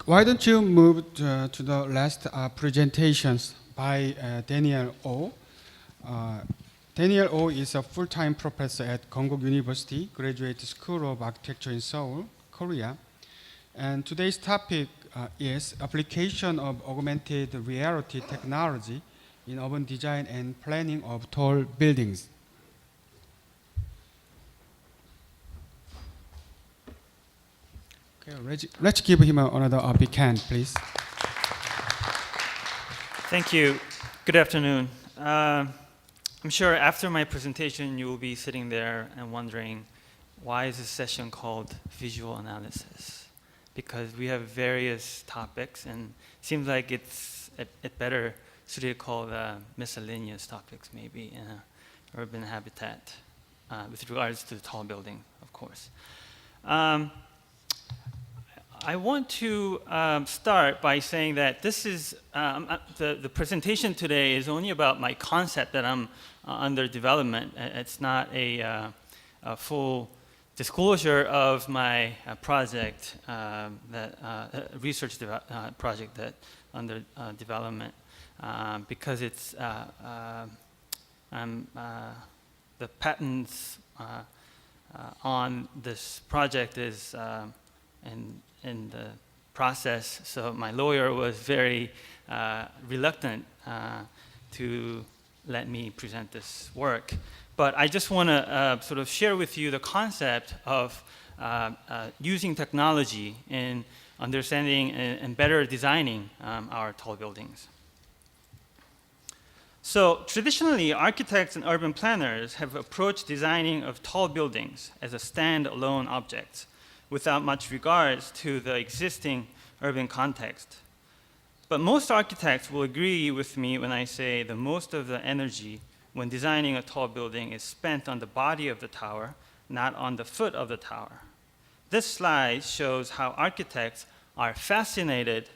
Why don't you move to the last presentations by Daniel Oh. Daniel Oh is a full-time professor at Konkuk University Graduate School of Architecture in Seoul, Korea. And today's topic is application of augmented reality technology in urban design and planning of tall buildings. Okay, let's give him another big hand, please. Thank you. Good afternoon. I'm sure after my presentation you will be sitting there and wondering, why is this session called visual analysis? Because we have various topics and it seems like it's better suited called miscellaneous topics, maybe in an urban habitat with regards to tall building, of course. I want to start by saying that this is, the presentation today is only about my concept that I'm under development. It's not a full disclosure of my project, research project that under development, because it's, the patents on this project is in the process, so my lawyer was very reluctant to let me present this work. But I just want to sort of share with you the concept of using technology in understanding and better designing our tall buildings. So traditionally, architects and urban planners have approached designing of tall buildings as a standalone object, without much regards to the existing urban context. But most architects will agree with me when I say that most of the energy when designing a tall building is spent on the body of the tower, not on the foot of the tower. This slide shows how architects are fascinated,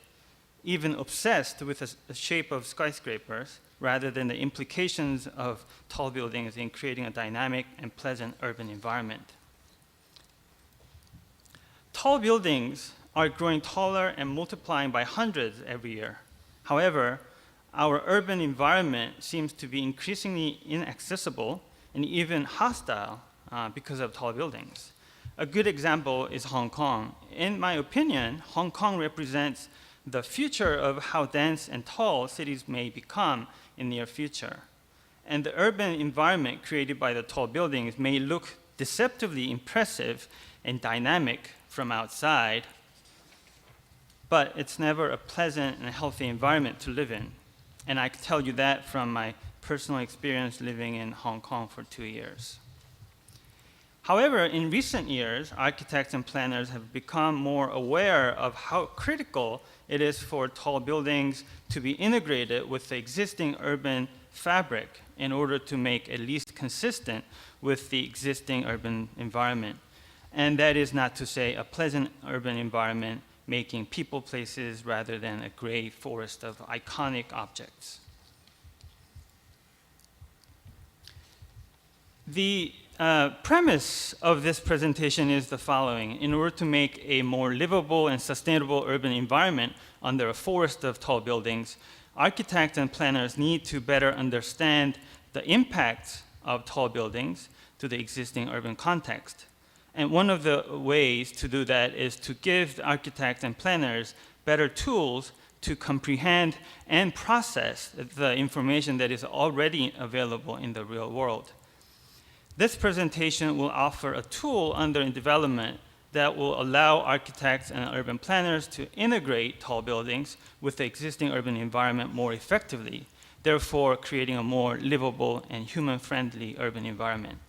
even obsessed with the shape of skyscrapers, rather than the implications of tall buildings in creating a dynamic and pleasant urban environment. Tall buildings are growing taller and multiplying by hundreds every year. However, our urban environment seems to be increasingly inaccessible and even hostile because of tall buildings. A good example is Hong Kong. In my opinion, Hong Kong represents the future of how dense and tall cities may become in the near future. And the urban environment created by the tall buildings may look deceptively impressive and dynamic from outside, but it's never a pleasant and healthy environment to live in. And I can tell you that from my personal experience living in Hong Kong for 2 years. However, in recent years, architects and planners have become more aware of how critical it is for tall buildings to be integrated with the existing urban fabric in order to make at least consistent with the existing urban environment. And that is not to say a pleasant urban environment making people places rather than a gray forest of iconic objects. The premise of this presentation is the following. In order to make a more livable and sustainable urban environment under a forest of tall buildings, architects and planners need to better understand the impact of tall buildings to the existing urban context. And one of the ways to do that is to give the architects and planners better tools to comprehend and process the information that is already available in the real world. This presentation will offer a tool under development that will allow architects and urban planners to integrate tall buildings with the existing urban environment more effectively, therefore creating a more livable and human-friendly urban environment.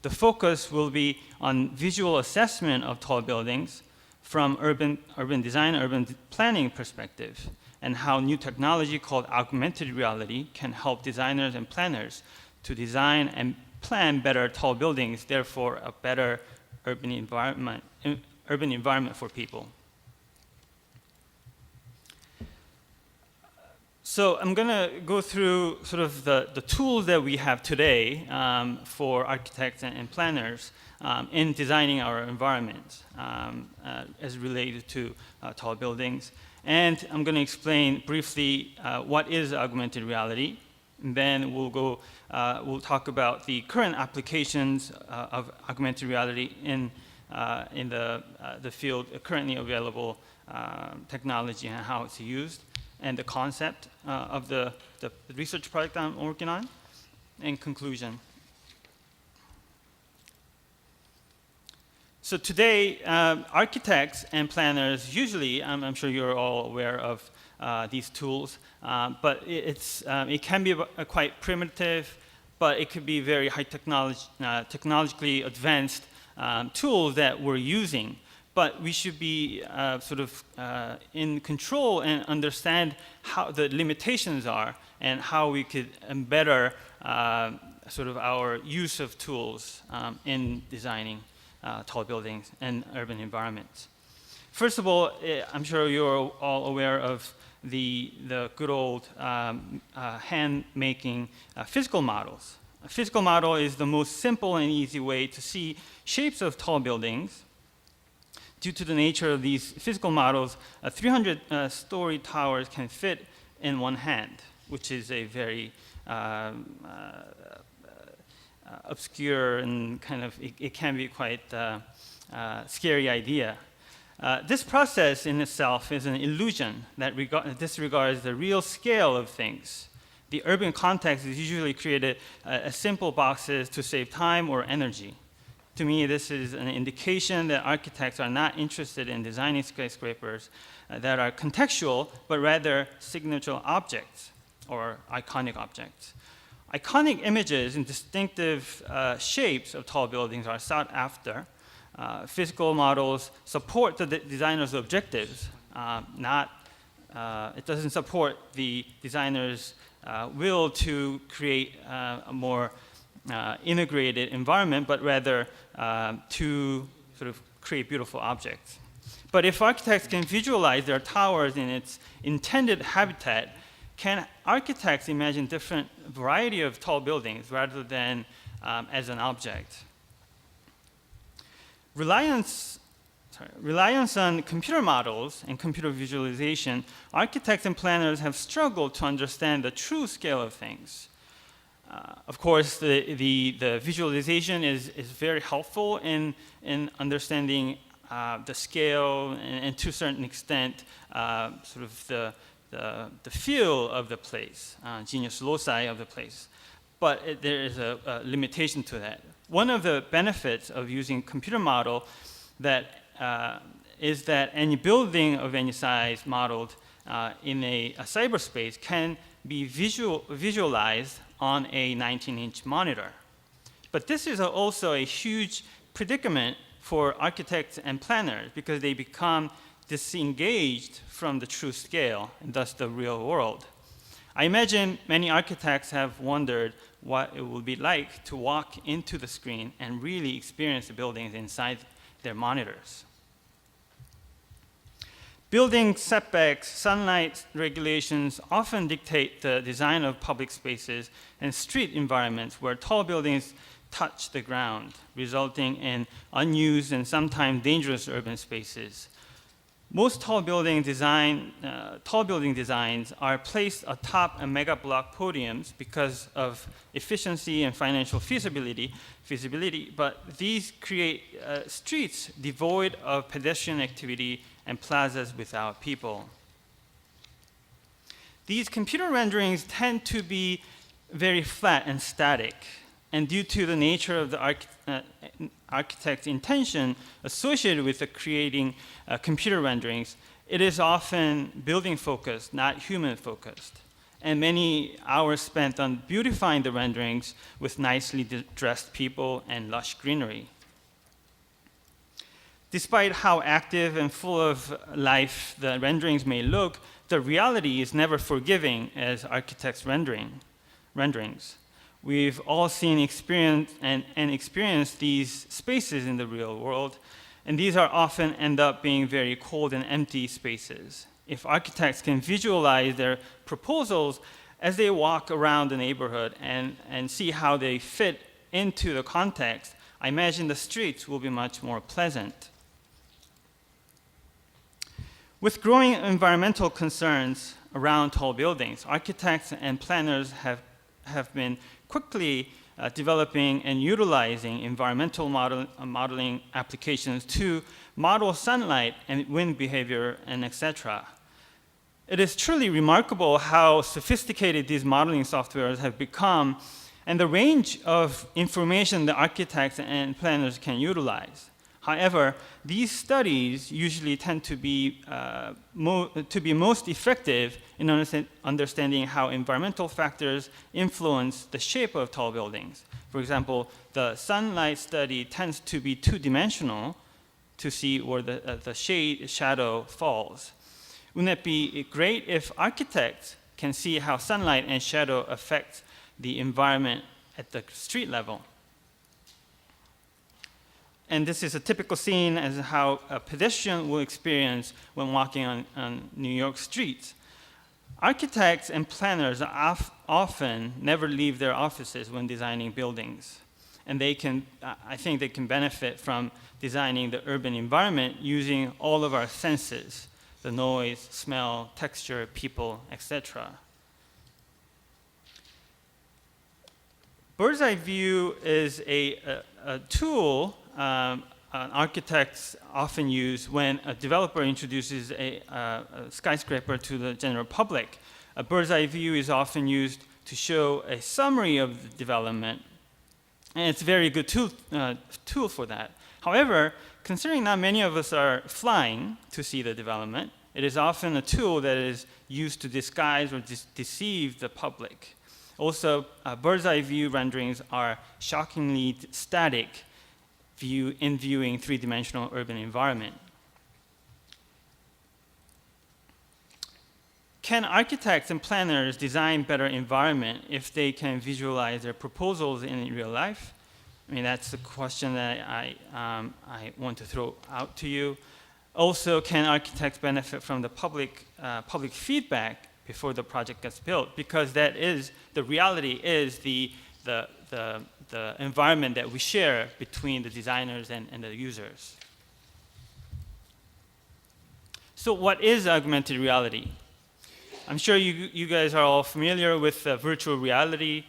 The focus will be on visual assessment of tall buildings from urban design, urban planning perspective, and how new technology called augmented reality can help designers and planners to design and plan better tall buildings, therefore a better urban environment for people. So I'm going to go through sort of the tools that we have today for architects and planners in designing our environment as related to tall buildings. And I'm going to explain briefly what is augmented reality. And then we'll talk about the current applications of augmented reality in the field, currently available technology and how it's used, and the concept of the research project I'm working on, and conclusion. So today, architects and planners usually, I'm sure you're all aware of these tools, but it can be quite primitive, but it could be very high technologically advanced tools that we're using. But we should be sort of in control and understand how the limitations are and how we could better sort of our use of tools in designing tall buildings and urban environments. First of all, I'm sure you're all aware of the good old hand-making physical models. A physical model is the most simple and easy way to see shapes of tall buildings. Due to the nature of these physical models, 300-story towers can fit in one hand, which is a very obscure and kind of, it can be quite scary idea. This process in itself is an illusion that disregards the real scale of things. The urban context is usually created as simple boxes to save time or energy. To me, this is an indication that architects are not interested in designing skyscrapers that are contextual, but rather signature objects or iconic objects. Iconic images and distinctive shapes of tall buildings are sought after. Physical models support the designer's objectives, it doesn't support the designer's will to create a more integrated environment, but rather to sort of create beautiful objects. But if architects can visualize their towers in its intended habitat, can architects imagine different variety of tall buildings rather than as an object? Reliance on computer models and computer visualization, architects and planners have struggled to understand the true scale of things. Of course, the visualization is very helpful in understanding the scale and to a certain extent, sort of the feel of the place, genius loci of the place. But there is a limitation to that. One of the benefits of using computer model is that any building of any size modeled in a cyberspace can be visualized on a 19-inch monitor. But this is also a huge predicament for architects and planners because they become disengaged from the true scale and thus the real world. I imagine many architects have wondered what it would be like to walk into the screen and really experience the buildings inside their monitors. Building setbacks, sunlight regulations often dictate the design of public spaces and street environments where tall buildings touch the ground, resulting in unused and sometimes dangerous urban spaces. Most tall building designs are placed atop mega block podiums because of efficiency and financial feasibility, but these create streets devoid of pedestrian activity and plazas without people. These computer renderings tend to be very flat and static, and due to the nature of the architect's intention associated with the creating computer renderings, it is often building focused, not human focused. And many hours spent on beautifying the renderings with nicely dressed people and lush greenery. Despite how active and full of life the renderings may look, the reality is never forgiving as architects' renderings. We've all seen and experienced these spaces in the real world, and these are often end up being very cold and empty spaces. if architects can visualize their proposals as they walk around the neighborhood and see how they fit into the context, I imagine the streets will be much more pleasant. With growing environmental concerns around tall buildings, architects and planners have been quickly developing and utilizing environmental modeling applications to model sunlight and wind behavior and etc. It is truly remarkable how sophisticated these modeling softwares have become and the range of information that architects and planners can utilize. However, these studies usually tend to be most effective in understanding how environmental factors influence the shape of tall buildings. For example, the sunlight study tends to be two-dimensional to see where the shadow falls. Wouldn't it be great if architects can see how sunlight and shadow affect the environment at the street level? And this is a typical scene as how a pedestrian will experience when walking on New York streets. Architects and planners often never leave their offices when designing buildings. And I think they can benefit from designing the urban environment using all of our senses, the noise, smell, texture, people, etc. Bird's eye view is a tool architects often use when a developer introduces a skyscraper to the general public. A bird's eye view is often used to show a summary of the development, and it's a very good tool for that. However, considering not many of us are flying to see the development, it is often a tool that is used to disguise or deceive the public. Also, bird's eye view renderings are shockingly static in viewing three-dimensional urban environment. Can architects and planners design better environment if they can visualize their proposals in real life? I mean, that's the question that I want to throw out to you. Also, can architects benefit from the public feedback before the project gets built? Because that is, the reality is the environment that we share between the designers and the users. So what is augmented reality? I'm sure you guys are all familiar with virtual reality.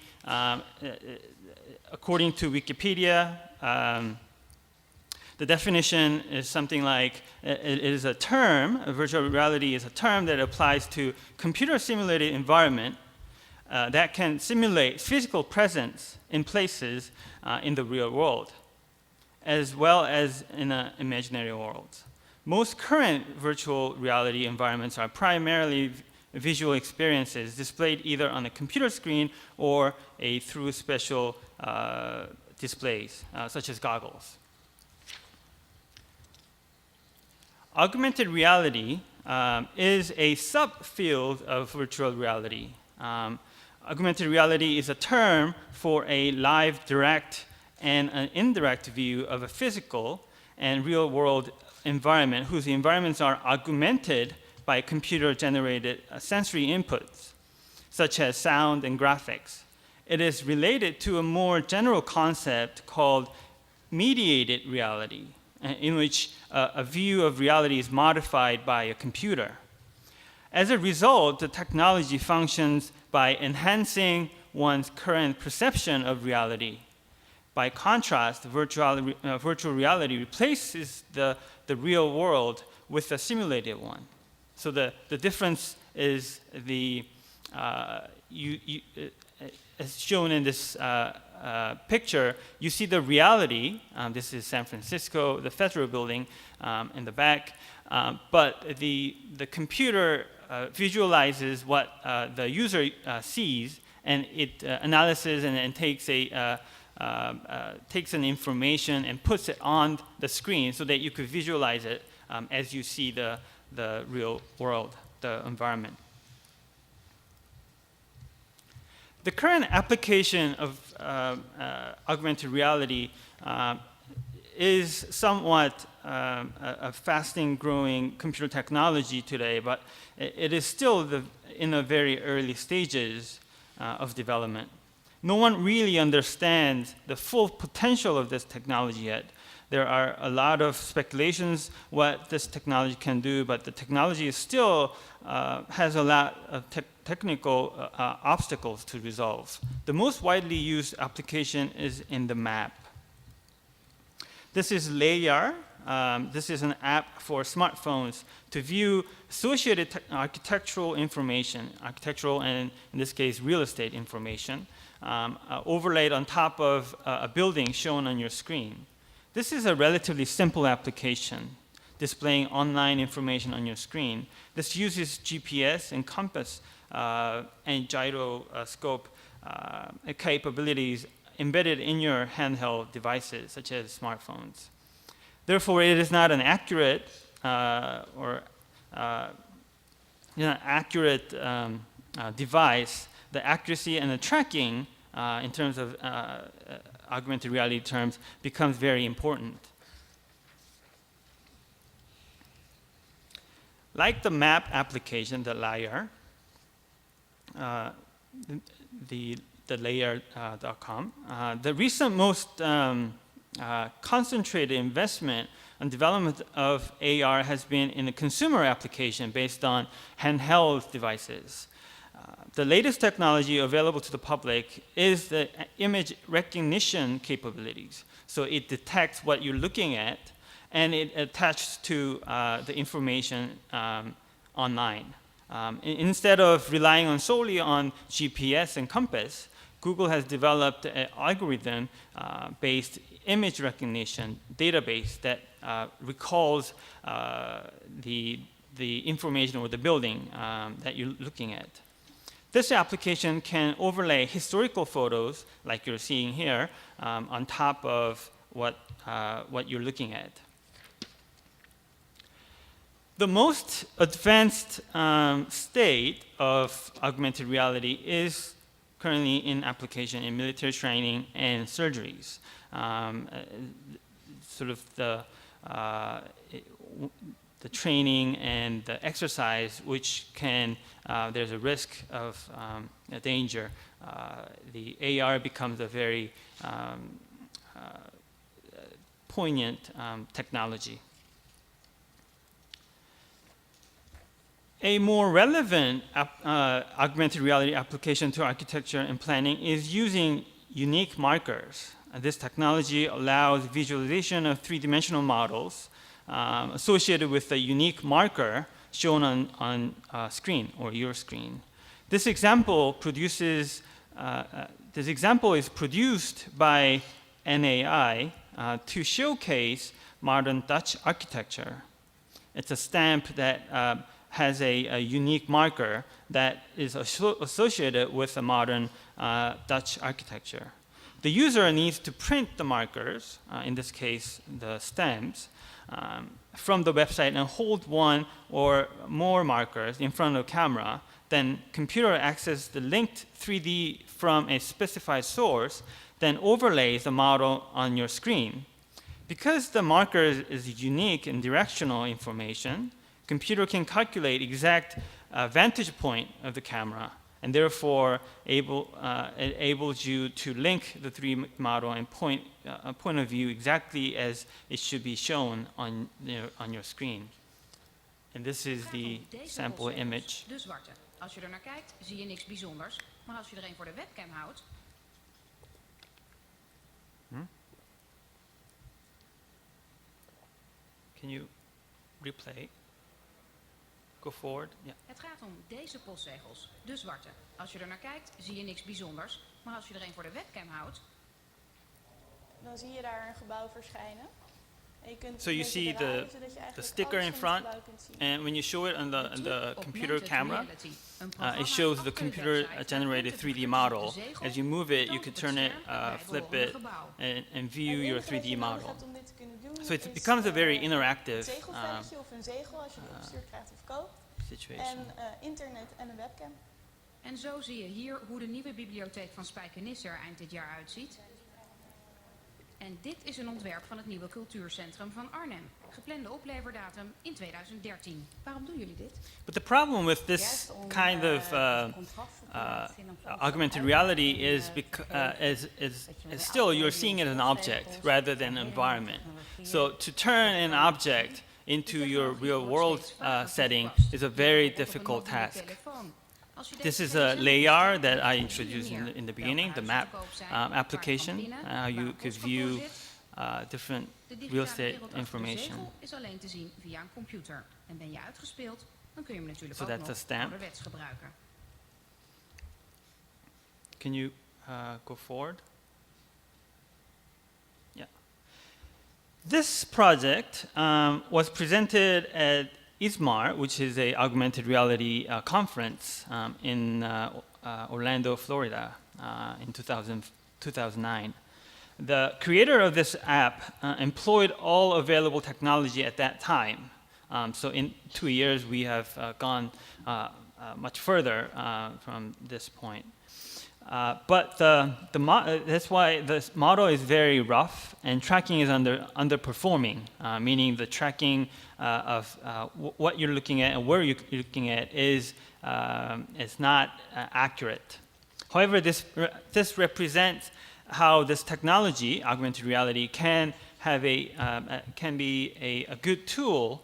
According to Wikipedia, the definition is something like, it is a term, virtual reality is a term that applies to computer-simulated environment that can simulate physical presence in places in the real world, as well as in an imaginary world. Most current virtual reality environments are primarily visual experiences displayed either on a computer screen or through special displays, such as goggles. Augmented reality is a subfield of virtual reality. Augmented reality is a term for a live, direct, and an indirect view of a physical and real-world environment whose environments are augmented by computer-generated sensory inputs, such as sound and graphics. It is related to a more general concept called mediated reality, in which a view of reality is modified by a computer. As a result, the technology functions by enhancing one's current perception of reality. By contrast, virtual reality replaces the real world with a simulated one. So the difference is as shown in this picture, you see the reality. This is San Francisco, the Federal Building in the back. But the computer visualizes what the user sees, and it analyzes and takes an information and puts it on the screen so that you could visualize it as you see the real world, the environment. The current application of augmented reality is somewhat a fastly growing computer technology today, but it is still in the very early stages of development. No one really understands the full potential of this technology yet. There are a lot of speculations what this technology can do, but the technology is still has a lot of technical obstacles to resolve. The most widely used application is in the map. This is Layar. This is an app for smartphones to view associated architectural information, architectural and in this case real estate information, overlaid on top of a building shown on your screen. This is a relatively simple application, displaying online information on your screen. This uses GPS and compass and gyroscope capabilities embedded in your handheld devices, such as smartphones. Therefore, it is not an accurate device. The accuracy and the tracking in terms of augmented reality terms becomes very important. Like the map application, the Layar, the Layar.com, the recent most concentrated investment and development of AR has been in a consumer application based on handheld devices. The latest technology available to the public is the image recognition capabilities. So it detects what you're looking at, and it attaches to the information online. Instead of relying solely on GPS and compass, Google has developed an algorithm-based image recognition database that recalls the information or the building that you're looking at. This application can overlay historical photos, like you're seeing here, on top of what you're looking at. The most advanced state of augmented reality is currently in application in military training and surgeries. Sort of the training and the exercise, which can, there's a risk of a danger. The AR becomes a very poignant technology. A more relevant augmented reality application to architecture and planning is using unique markers. This technology allows visualization of three-dimensional models associated with a unique marker shown on screen or your screen. This example is produced by NAI to showcase modern Dutch architecture. It's a stamp that has a unique marker that is associated with a modern Dutch architecture. The user needs to print the markers, in this case the stamps, from the website and hold one or more markers in front of the camera. Then computer accesses the linked 3D from a specified source, then overlays the model on your screen. Because the marker is unique and directional information, computer can calculate exact vantage point of the camera, and therefore enables you to link the 3D model and point of view exactly as it should be shown on your screen. And this is the sample image. De zwarte. Als je er naar kijkt, zie je niks bijzonders, maar als je er een voor de webcam houdt. Can you replay? Go forward. Yeah. Het gaat om deze postzegels, de zwarte. Als je er naar kijkt, zie je niks bijzonders, maar als je er een voor de webcam houdt. Dan zie je daar een gebouw verschijnen. En je kunt So you see the sticker in front, and when you show it on the computer camera, it shows the computer-generated 3D model. As you move it, you can turn it, flip it, and view your 3D model. So it becomes a very interactive situation. En internet en een webcam. En zo zie je hier hoe de nieuwe bibliotheek van Spijkenisse er eind dit jaar uitziet. En dit is een ontwerp van het nieuwe cultuurcentrum van Arnhem. Geplande opleverdatum in 2013. Waarom doen jullie dit? But the problem with this kind of augmented reality is, is still you're seeing it as an object rather than an environment. So to turn an object into your real world setting is a very difficult task. This is a layer that I introduced in the beginning, the map application, how you could view different real estate information. Is alleen te zien via een computer. En ben je uitgespeeld, dan kun je hem natuurlijk So ook that's a nog stamp. ouderwets gebruiken. Can you go forward? Yeah. This project was presented at ISMAR, which is a augmented reality conference in Orlando, Florida, in 2009. The creator of this app employed all available technology at that time. So in 2 years, we have gone much further from this point. But that's why this model is very rough, and tracking is underperforming, meaning the tracking of what you're looking at and where you're looking at is not accurate. However, this represents how this technology, augmented reality, can be a good tool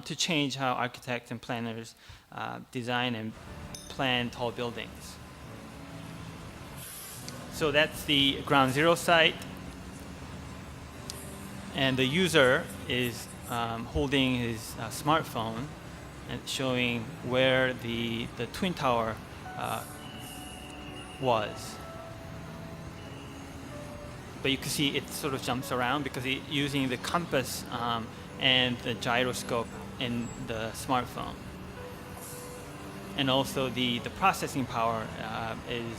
to change how architects and planners design and plan tall buildings. So that's the ground zero site, and the user is holding his smartphone and showing where the Twin Tower was. But you can see it sort of jumps around because it's using the compass and the gyroscope in the smartphone. And also the processing power is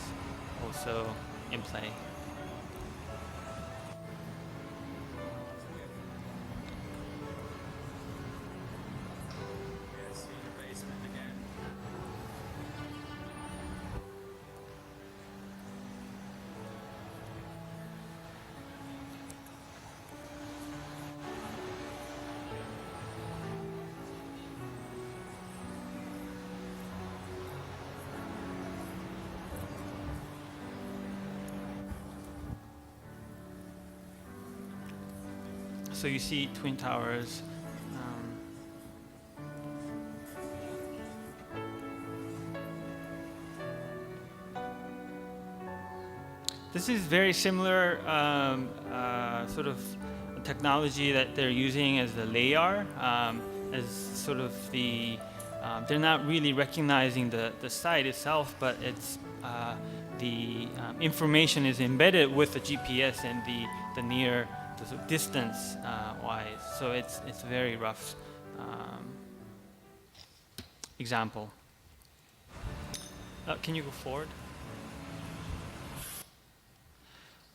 also in play. So you see Twin Towers. This is very similar sort of technology that they're using as the layer, as sort of they're not really recognizing the site itself, but it's the information is embedded with the GPS and the near the distance wise. So it's a very rough example. Can you go forward?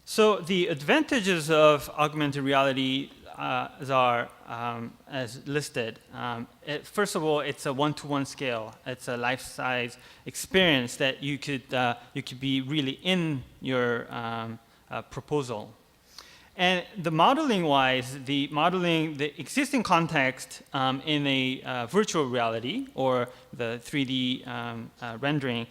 So the advantages of augmented reality are as listed. First of all, it's a one-to-one scale. It's a life-size experience that you could be really in your proposal. And the modeling-wise, the existing context in a virtual reality or the 3D rendering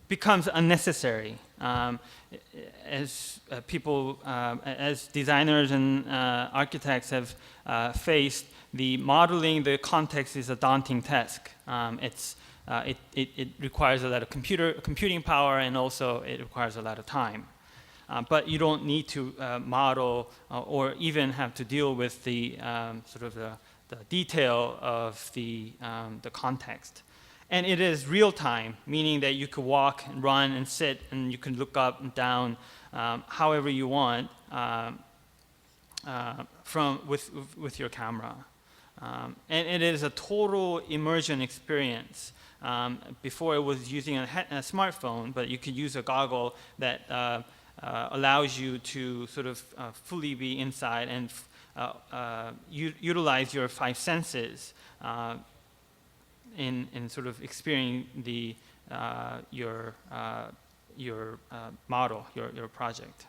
becomes unnecessary. As as designers and architects have faced, the modeling the context is a daunting task. It requires a lot of computing power, and also it requires a lot of time. But you don't need to model or even have to deal with the sort of the detail of the context. And it is real time, meaning that you could walk and run and sit, and you can look up and down however you want with your camera. And it is a total immersion experience. Before it was using a smartphone, but you could use a goggle that allows you to sort of fully be inside and utilize your 5 senses in sort of experiencing your model, your project.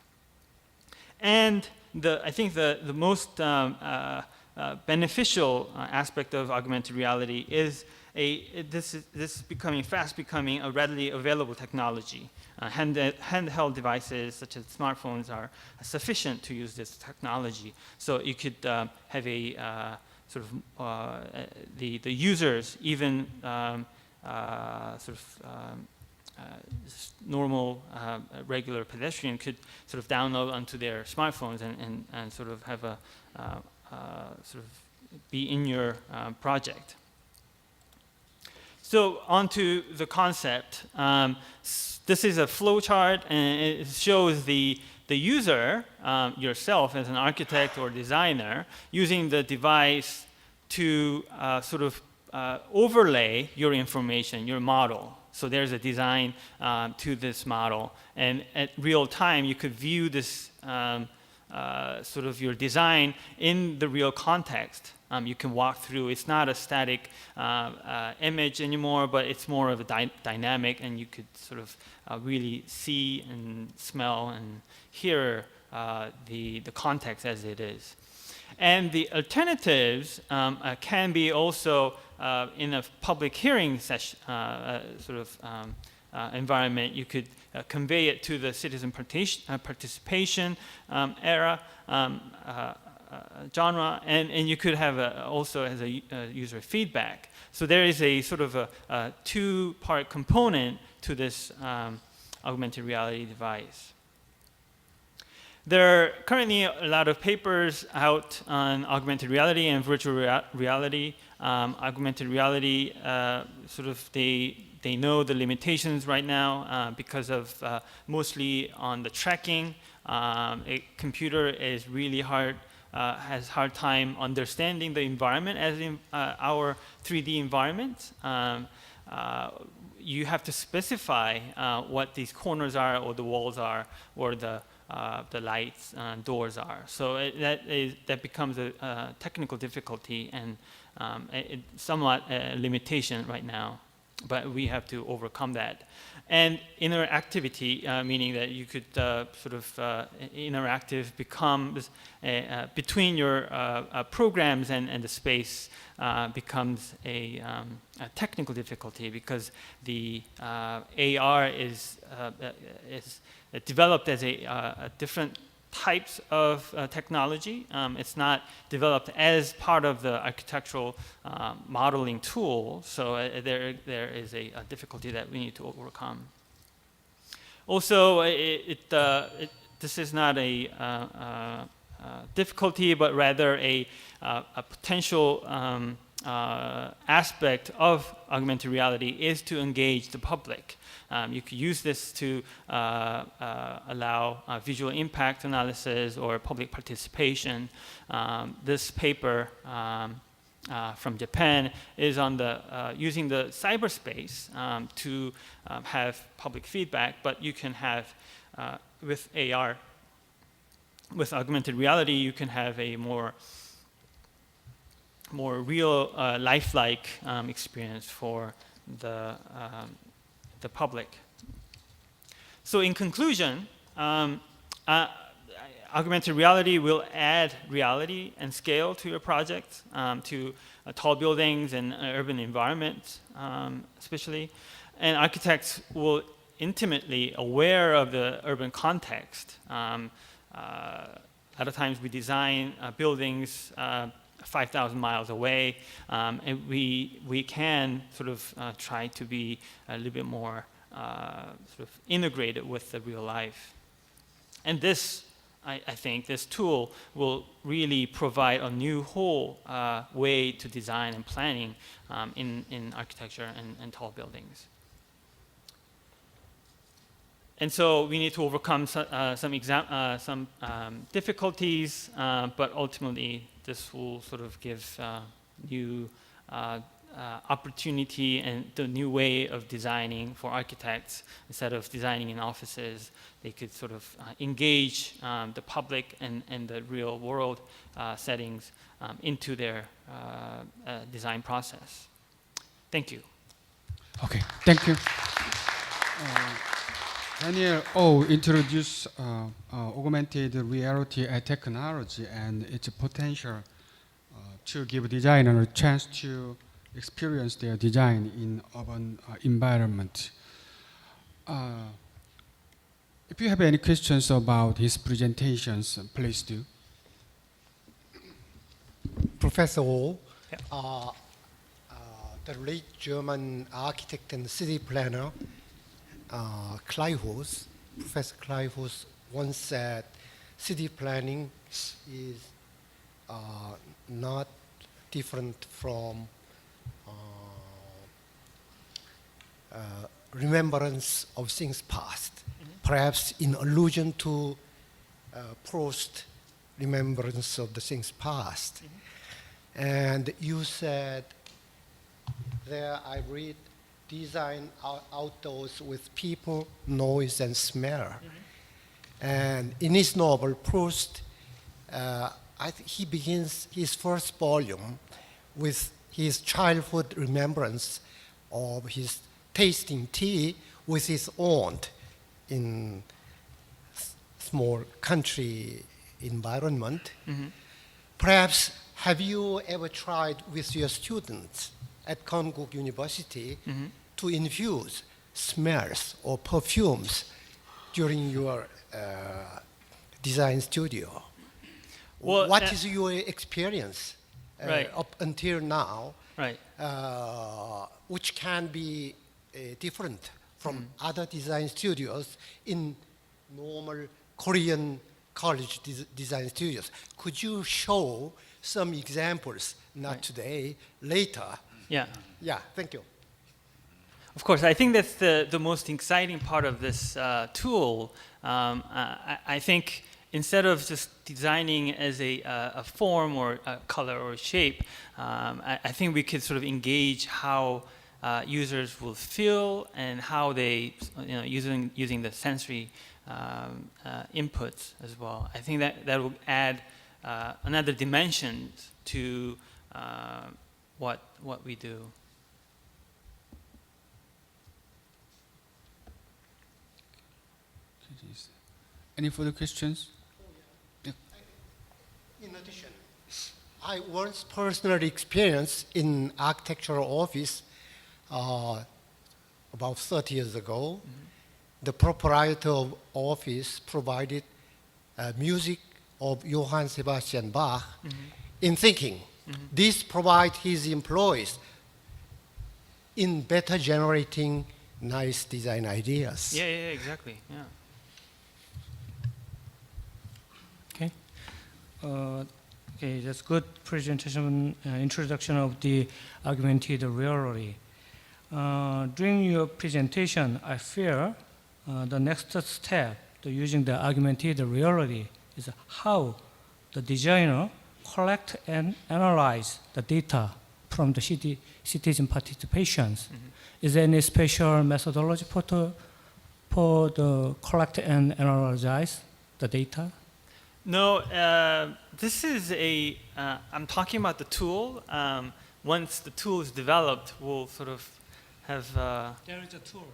And I think the most beneficial aspect of augmented reality is this is fast becoming a readily available technology. Handheld devices such as smartphones are sufficient to use this technology. So you could have a the users, even normal regular pedestrian, could sort of download onto their smartphones and sort of have a sort of be in your project. So onto the concept. This is a flow chart, and it shows the user, yourself as an architect or designer, using the device to sort of overlay your information, your model. So there's a design to this model, and at real time you could view this sort of your design in the real context. You can walk through. It's not a static image anymore, but it's more of a dynamic, and you could sort of really see and smell and hear the context as it is. And the alternatives can be also in a public hearing session, environment. You could convey it to the citizen participation era, genre, and you could have also as a user feedback. So there is a sort of a two-part component to this augmented reality device. There are currently a lot of papers out on augmented reality and virtual reality. Augmented reality, sort of they know the limitations right now because of mostly on the tracking. A computer is really hard, has hard time understanding the environment as in our 3D environment. You have to specify what these corners are, or the walls are, or the lights and doors are. So that becomes a technical difficulty and somewhat a limitation right now, but we have to overcome that. And interactivity, meaning that you could sort of interactive becomes between your programs and the space becomes a technical difficulty, because the AR is developed as a different types of technology. It's not developed as part of the architectural modeling tool, so there is a difficulty that we need to overcome. Also, this is not a difficulty, but rather a potential aspect of augmented reality is to engage the public. You could use this to allow visual impact analysis or public participation. This paper from Japan is on using the cyberspace to have public feedback, but you can have with AR, with augmented reality, you can have a more real, lifelike experience for the public. So in conclusion, augmented reality will add reality and scale to your project, to tall buildings and urban environments, especially. And architects will intimately aware of the urban context. A lot of times we design buildings 5,000 miles away, and we can sort of try to be a little bit more sort of integrated with the real life. And this, I think, this tool will really provide a new whole way to design and planning in architecture and tall buildings. And so we need to overcome some difficulties, but ultimately this will sort of give new opportunity and the new way of designing for architects. Instead of designing in offices, they could sort of engage the public and the real world settings into their design process. Thank you. Okay, thank you. Daniel O introduced augmented reality technology and its potential to give designers a chance to experience their design in urban environment. If you have any questions about his presentations, please do. Professor Oh, Yeah. the late German architect and city planner, Kleihus, Professor Kleihus once said, city planning is not different from remembrance of things past, perhaps in allusion to Proust remembrance of the things past. And you said there, I read, design outdoors with people, noise, and smell. And in his novel, Proust, he begins his first volume with his childhood remembrance of his tasting tea with his aunt in small country environment. Perhaps, have you ever tried with your students at Konkuk University to infuse smells or perfumes during your design studio? Well, what is your experience Right. up until now, Right. which can be different from other design studios in normal Korean college design studios? Could you show some examples, not Right. today, later? Yeah. Yeah, thank you. Of course, I think that's the most exciting part of this tool. I think instead of just designing as a form or a color or a shape, I think we could sort of engage how users will feel and how they, using the sensory inputs as well. I think that will add another dimension to what we do. Any further questions? In addition, I once personally experienced in architectural office about 30 years ago. The proprietor of office provided music of Johann Sebastian Bach in thinking. This provides his employees in better generating nice design ideas. Yeah, exactly. Yeah. Okay, that's good presentation, introduction of the augmented reality. During your presentation, I fear the next step to using the augmented reality is how the designer collect and analyze the data from the citizen participations. Is there any special methodology for the collect and analyze the data? No, this is I'm talking about the tool. Once the tool is developed, we'll sort of have... There is a tool,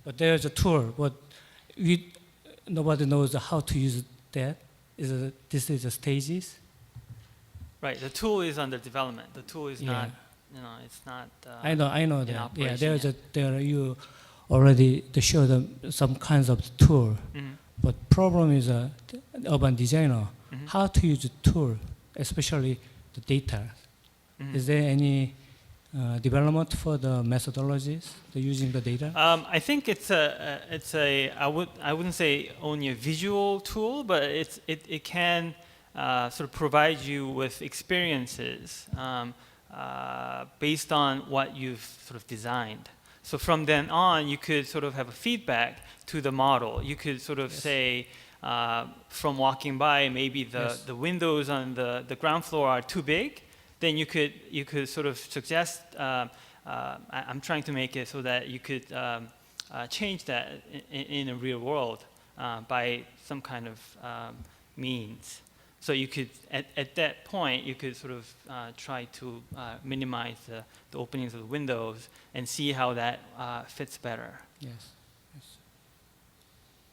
but there is a tool, but nobody knows how to use that. This is the stages? Right, the tool is under development. The tool is Yeah. not, it's not I know in that. Yeah, operation there you already show them some kinds of tool. Mhm. But problem is urban designer, how to use the tool, especially the data. Is there any development for the methodologies to using the data? I think it's I wouldn't say only a visual tool, but it can sort of provide you with experiences based on what you've sort of designed. So from then on, you could sort of have a feedback to the model. You could sort of say, from walking by, maybe the windows on the ground floor are too big. Then you could sort of suggest. I'm trying to make it so that you could change that in a real world by some kind of means. So you could, at that point, you could sort of try to minimize the openings of the windows and see how that fits better. Yes.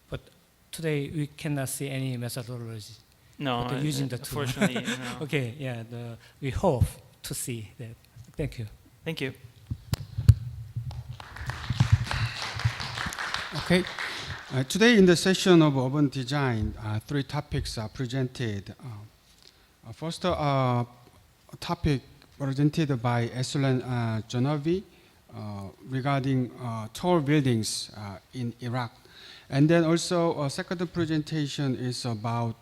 but today we cannot see any methodology. No, But using the tool. unfortunately, no. Okay, yeah, we hope to see that. Thank you. Thank you. Okay. Today in the session of urban design, 3 topics are presented. First topic presented by Eslan Janovi regarding tall buildings in Iraq. And then also a second presentation is about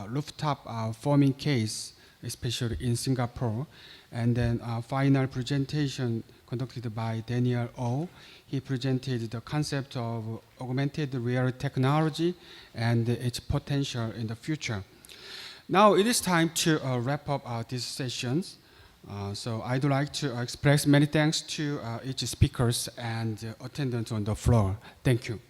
rooftop forming case, especially in Singapore. And then final presentation conducted by Daniel Oh. He presented the concept of augmented reality technology and its potential in the future. Now it is time to wrap up these sessions. So I'd like to express many thanks to each speakers and attendants on the floor. Thank you.